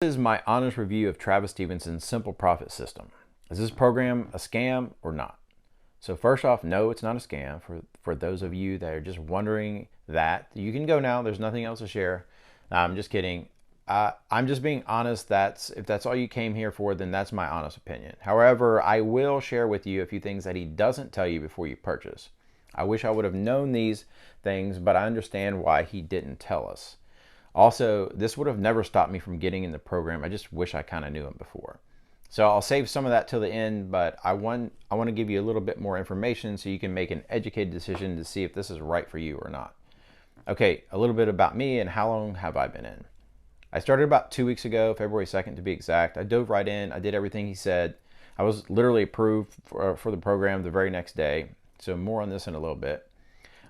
This is my honest review of Travis Stephenson's Simple Profit System. Is this program a scam or not? So first off, no, it's not a scam. For those of you that are just wondering that, you can go now. There's nothing else to share. I'm just kidding. I'm just being honest. If that's all you came here for, then that's my honest opinion. However, I will share with you a few things that he doesn't tell you before you purchase. I wish I would have known these things, but I understand why he didn't tell us. Also, this would have never stopped me from getting in the program. I just wish I kind of knew him before. So I'll save some of that till the end, but I want to give you a little bit more information so you can make an educated decision to see if this is right for you or not. Okay, a little bit about me and how long have I been in. I started about 2 weeks ago, February 2nd to be exact. I dove right in. I did everything he said. I was literally approved for the program the very next day. So more on this in a little bit.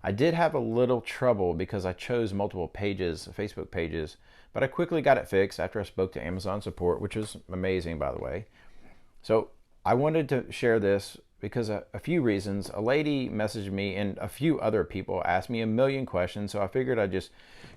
I did have a little trouble because I chose multiple pages, Facebook pages, but I quickly got it fixed after I spoke to Amazon support, which was amazing, by the way. So I wanted to share this because a few reasons. A lady messaged me and a few other people asked me a million questions, so I figured I'd just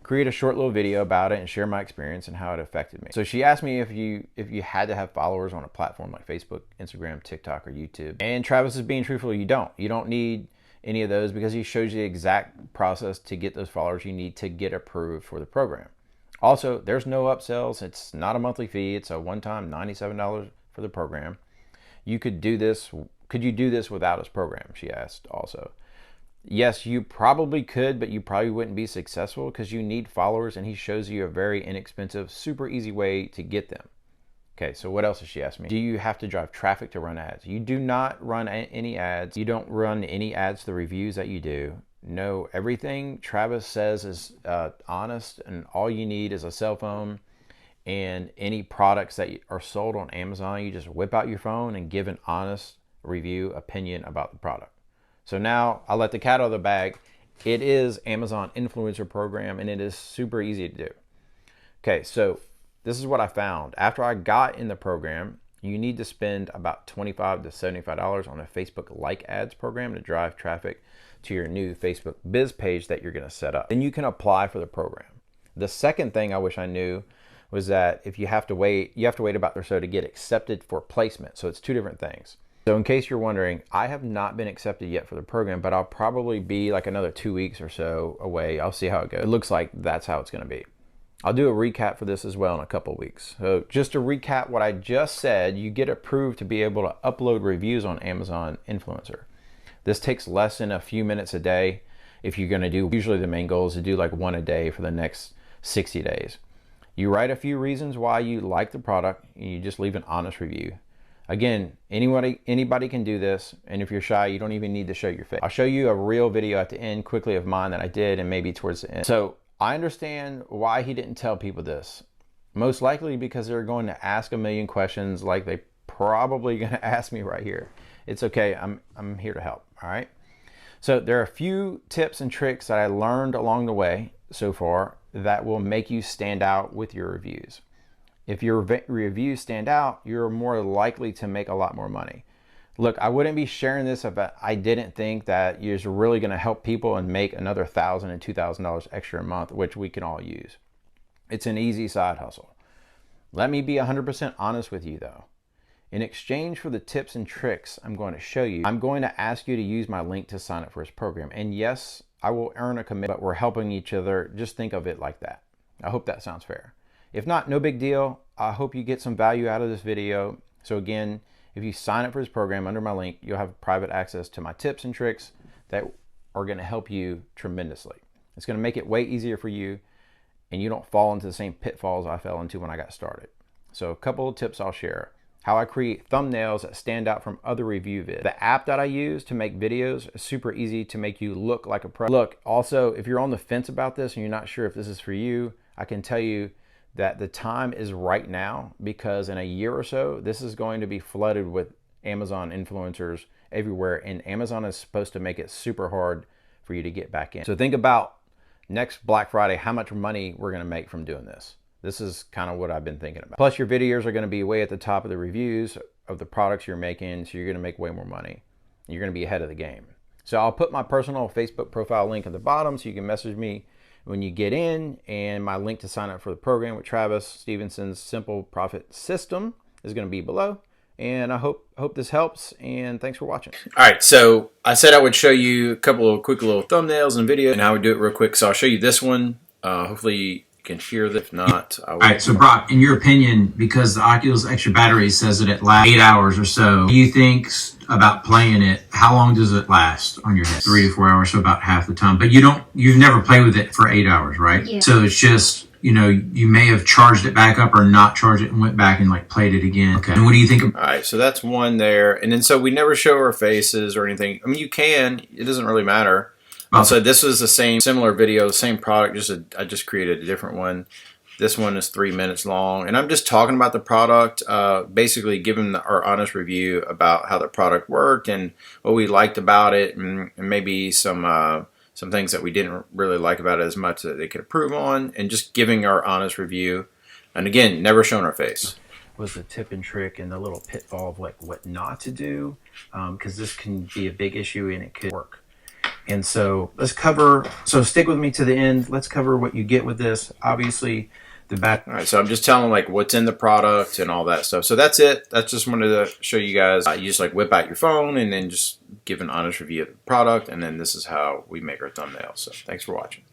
create a short little video about it and share my experience and how it affected me. So she asked me if you had to have followers on a platform like Facebook, Instagram, TikTok, or YouTube. And Travis is being truthful, you don't. You don't need any of those because he shows you the exact process to get those followers you need to get approved for the program. Also, there's no upsells. It's not a monthly fee. It's a one-time $97 for the program. You could do this. Could you do this without his program? She asked also. Yes, you probably could, but you probably wouldn't be successful because you need followers and he shows you a very inexpensive, super easy way to get them. Okay, so what else did she ask me? Do you have to drive traffic to run ads? You do not run any ads. You don't run any ads to the reviews that you do. No, everything Travis says is honest, and all you need is a cell phone and any products that are sold on Amazon. You just whip out your phone and give an honest review opinion about the product. So now I'll let the cat out of the bag. It is Amazon influencer program and it is super easy to do. Okay, so this is what I found. After I got in the program, you need to spend about $25 to $75 on a Facebook like ads program to drive traffic to your new Facebook biz page that you're gonna set up. Then you can apply for the program. The second thing I wish I knew was that if you have to wait about or so to get accepted for placement. So it's two different things. So in case you're wondering, I have not been accepted yet for the program, but I'll probably be like another 2 weeks or so away. I'll see how it goes. It looks like that's how it's gonna be. I'll do a recap for this as well in a couple weeks. So just to recap what I just said, you get approved to be able to upload reviews on Amazon Influencer. This takes less than a few minutes a day. If you're gonna do, usually the main goal is to do like one a day for the next 60 days. You write a few reasons why you like the product and you just leave an honest review. Again, anybody can do this, and if you're shy, you don't even need to show your face. I'll show you a real video at the end quickly of mine that I did and maybe towards the end. So I understand why he didn't tell people this. Most likely because they're going to ask a million questions like they probably gonna ask me right here. It's okay, I'm here to help, all right? So there are a few tips and tricks that I learned along the way so far that will make you stand out with your reviews. If your reviews stand out, you're more likely to make a lot more money. Look, I wouldn't be sharing this if I didn't think that you're really gonna help people and make another $1,000 and $2,000 extra a month, which we can all use. It's an easy side hustle. Let me be 100% honest with you though. In exchange for the tips and tricks I'm going to show you, I'm going to ask you to use my link to sign up for his program. And yes, I will earn a commission, but we're helping each other. Just think of it like that. I hope that sounds fair. If not, no big deal. I hope you get some value out of this video. So again, if you sign up for his program under my link, you'll have private access to my tips and tricks that are gonna help you tremendously. It's gonna make it way easier for you and you don't fall into the same pitfalls I fell into when I got started. So a couple of tips I'll share. How I create thumbnails that stand out from other review vids. The app that I use to make videos is super easy to make you look like a pro. Look, also, if you're on the fence about this and you're not sure if this is for you, I can tell you that the time is right now because in a year or so, this is going to be flooded with Amazon influencers everywhere, and Amazon is supposed to make it super hard for you to get back in. So think about next Black Friday, how much money we're gonna make from doing this. This is kind of what I've been thinking about. Plus your videos are gonna be way at the top of the reviews of the products you're making, so you're gonna make way more money. You're gonna be ahead of the game. So I'll put my personal Facebook profile link at the bottom so you can message me when you get in, and my link to sign up for the program with Travis Stephenson's Simple Profit System is going to be below. And I hope this helps, and thanks for watching. All right, so I said I would show you a couple of quick little thumbnails and video, and I would do it real quick. So I'll show you this one. Hopefully you can hear this. If not, I will. All right, so Brock, in your opinion, because the Oculus Extra battery says that it lasts 8 hours or so, do you think about playing it? How long does it last on your head? 3 to 4 hours, so about half the time. But you've never played with it for 8 hours, right? Yeah. So it's just, you know, you may have charged it back up or not charged it and went back and like played it again. Okay. And what do you think? All right, so that's one there. And then so we never show our faces or anything. I mean, you can. It doesn't really matter. Okay. So this is the similar video, the same product. I just created a different one. This one is 3 minutes long, and I'm just talking about the product, basically giving our honest review about how the product worked and what we liked about it, and maybe some things that we didn't really like about it as much that they could improve on, and just giving our honest review. And again, never showing our face. Was the tip and trick and the little pitfall of like what not to do, because this can be a big issue and it could work. And so so stick with me to the end. Let's cover what you get with this. Obviously, the back. All right, so I'm just telling like what's in the product and all that stuff. So that's it. That's just wanted to show you guys. You just like whip out your phone and then just give an honest review of the product. And then this is how we make our thumbnails. So thanks for watching.